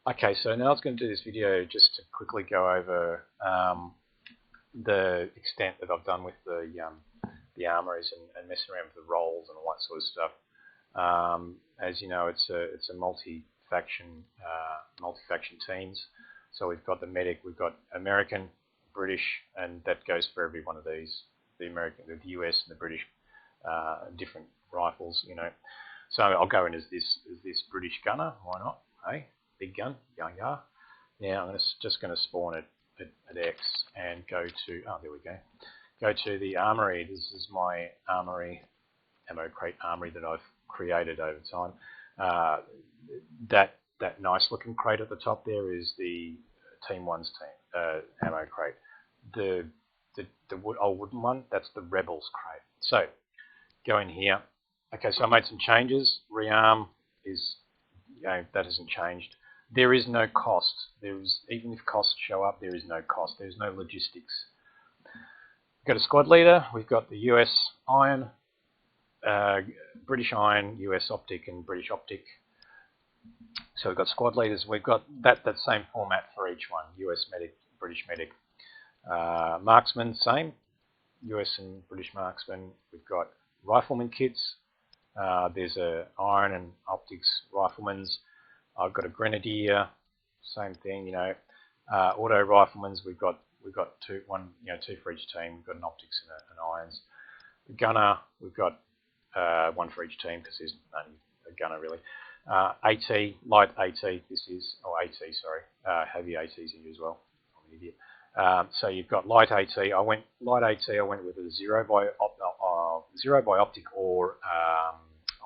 Okay, so now I was going to do this video just to quickly go over the extent that I've done with the armories and messing around with the roles and all that sort of stuff. As you know, it's a multi-faction teams. So we've got the medic, we've got American, British, and that goes for every one of these. The American, the US, and the British, different rifles. You know. So I'll go in as this British gunner. Why not? Hey, big gun, yeah. Now I'm just going to spawn it at X and go to. Oh, there we go. Go to the armory. This is my armory, ammo crate armory that I've created over time. That nice looking crate at the top there is the Team 1's ammo crate. The old wooden one, that's the Rebels crate. So go in here. Okay, so I made some changes. Rearm is, that hasn't changed. There is no cost. Even if costs show up, there is no cost. There is no logistics. We've got a squad leader. We've got the US iron, British iron, US optic, and British optic. So we've got squad leaders. We've got that same format for each one. US medic, British medic. Marksman, same. US and British marksman. We've got rifleman kits. There's a iron and optics rifleman's. I've got a grenadier, same thing. Auto rifleman's. We've got two for each team. We've got an optics and an irons. The gunner, we've got one for each team because there's only a gunner really. AT, light AT. This is AT. Sorry, heavy ATs in you as well. I'm an idiot. So you've got light AT. I went with a zero by optic or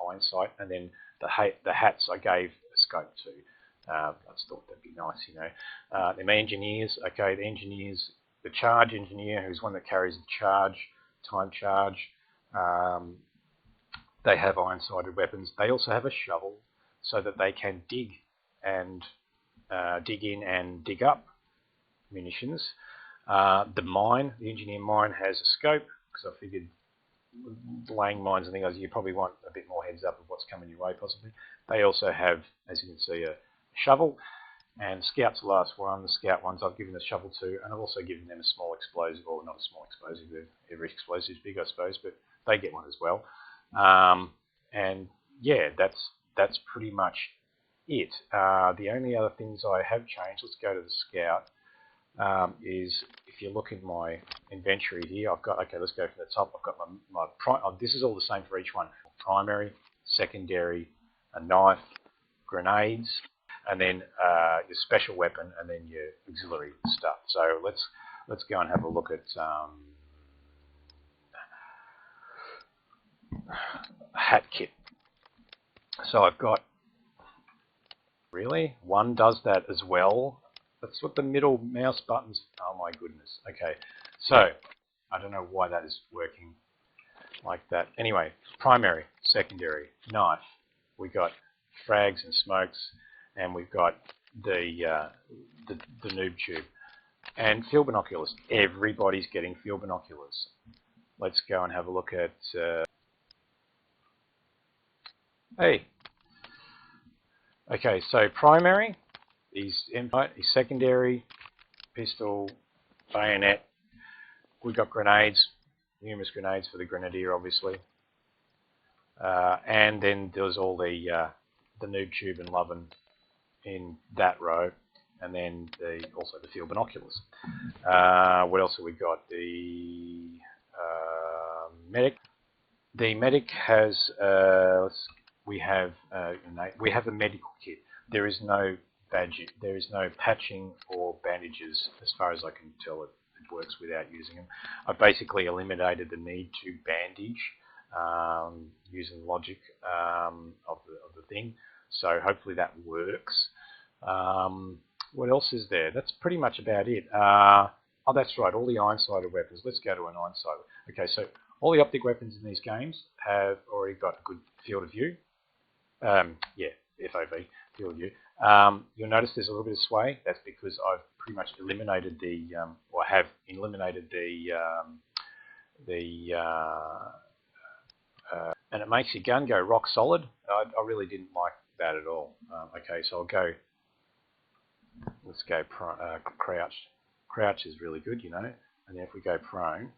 iron sight, and then the hats I gave a scope to. I just thought that'd be nice, The engineers, okay, the charge engineer, who's one that carries the charge, time charge. They have iron-sighted weapons. They also have a shovel so that they can dig in and dig up munitions. The engineer mine has a scope, because I figured laying mines and things, you probably want a bit more heads up of what's coming your way possibly. They also have, as you can see, a shovel, and Scout's the last one. The Scout ones I've given the shovel to, and I've also given them a small explosive, or not a small explosive, every explosive is big I suppose, but they get one as well. And yeah, that's pretty much it. The only other things I have changed, let's go to the Scout, is if you look in my inventory here, I've got, okay, let's go from the top. I've got this is all the same for each one. Primary, secondary, a knife, grenades, and then your special weapon, and then your auxiliary stuff. So let's go and have a look at hat kit. So I've got, really, one does that as well. That's what the middle mouse buttons, oh my goodness. Okay, so I don't know why that is working like that. Anyway, primary, secondary, knife. We got frags and smokes, and we've got the noob tube. And field binoculars. Everybody's getting field binoculars. Let's go and have a look at, hey. Okay, so primary is secondary, pistol, bayonet. We've got grenades, numerous grenades for the grenadier, obviously. And then there's all the noob tube and lovin in that row, and then also the field binoculars. What else have we got? The medic. The medic has we have a medical kit. There is no patching or bandages, as far as I can tell. It works without using them. I basically eliminated the need to bandage using logic of the thing. So hopefully that works. What else is there? That's pretty much about it. Oh, that's right, all the iron-sighted weapons. Let's go to an iron-sighted. Okay, so all the optic weapons in these games have already got a good field of view. Yeah, FOV, field of view. You'll notice there's a little bit of sway. That's because I've pretty much eliminated or have eliminated and it makes your gun go rock solid. I really didn't like that at all. Okay, so I'll go Let's go crouch. Crouch is really good, you know. And then if we go prone,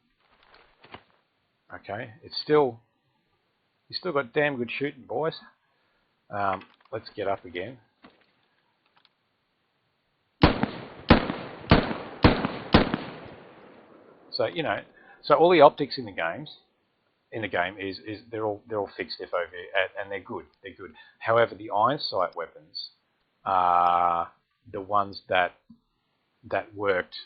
okay, it's still, you still got damn good shooting, boys. Let's get up again. So you know, so all the optics in the game is they're all fixed FOV and they're good. They're good. However, the iron sight weapons are the ones that worked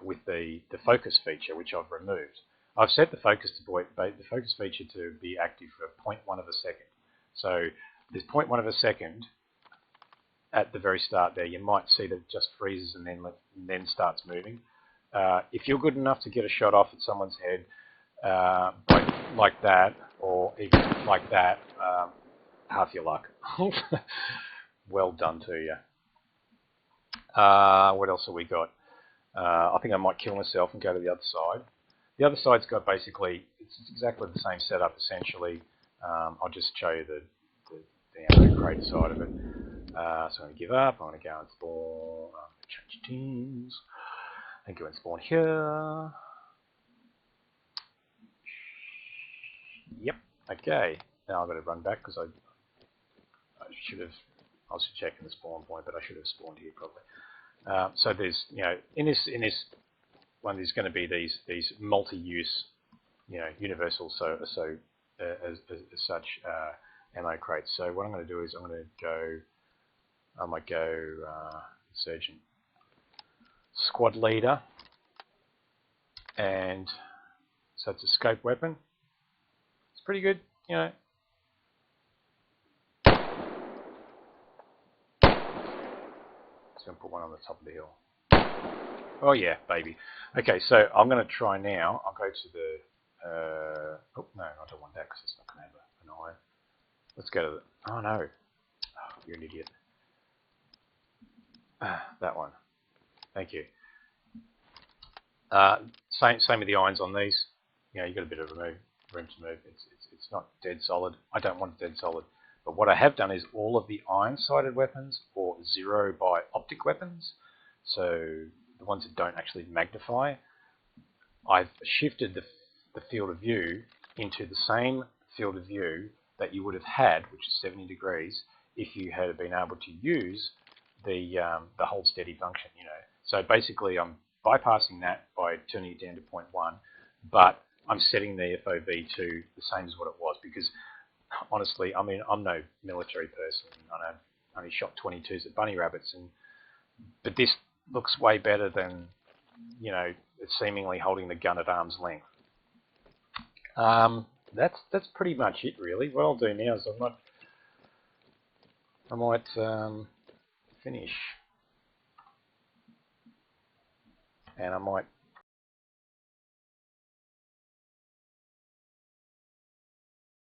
with the focus feature, which I've removed. I've set the focus feature to be active for 0.1 of a second. So there's 0.1 of a second at the very start there. You might see that it just freezes and then starts moving. If you're good enough to get a shot off at someone's head like that, or even like that, half your luck. Well done to you. What else have we got? I think I might kill myself and go to the other side. The other side's got basically, it's exactly the same setup essentially. I'll just show you the ammo crate side of it. So I'm going to give up. I'm going to go and spawn. Change teams. And go and spawn here. Yep. Okay. Now I've got to run back because I should have. I was checking the spawn point, but I should have spawned here probably. So there's, you know, in this one, there's going to be these multi-use, you know, universal as such ammo crates. So what I'm going to do is I might go Insurgent Squad Leader, and so it's a scope weapon. It's pretty good, you know. Just going to put one on the top of the hill. Oh yeah, baby. Okay, so I'm going to try now. I'll go to the. Oh no, I don't want that because it's not going to have an iron. Let's go to the. Oh no, oh, you're an idiot. That one. Thank you. Same with the irons on these. You know, you got a bit of room to move. It's not dead solid. I don't want it dead solid. But what I have done is all of the iron-sighted weapons or zero by optic weapons. So the ones that don't actually magnify, I've shifted the field of view into the same field of view that you would have had, which is 70 degrees, if you had been able to use the hold steady function. You know, so basically I'm bypassing that by turning it down to 0.1, but I'm setting the FOV to the same as what it was, because honestly, I mean, I'm no military person. I only shot 22s at bunny rabbits, but this looks way better than, you know, seemingly holding the gun at arm's length. That's pretty much it, really. What I'll do now is I might finish, and I might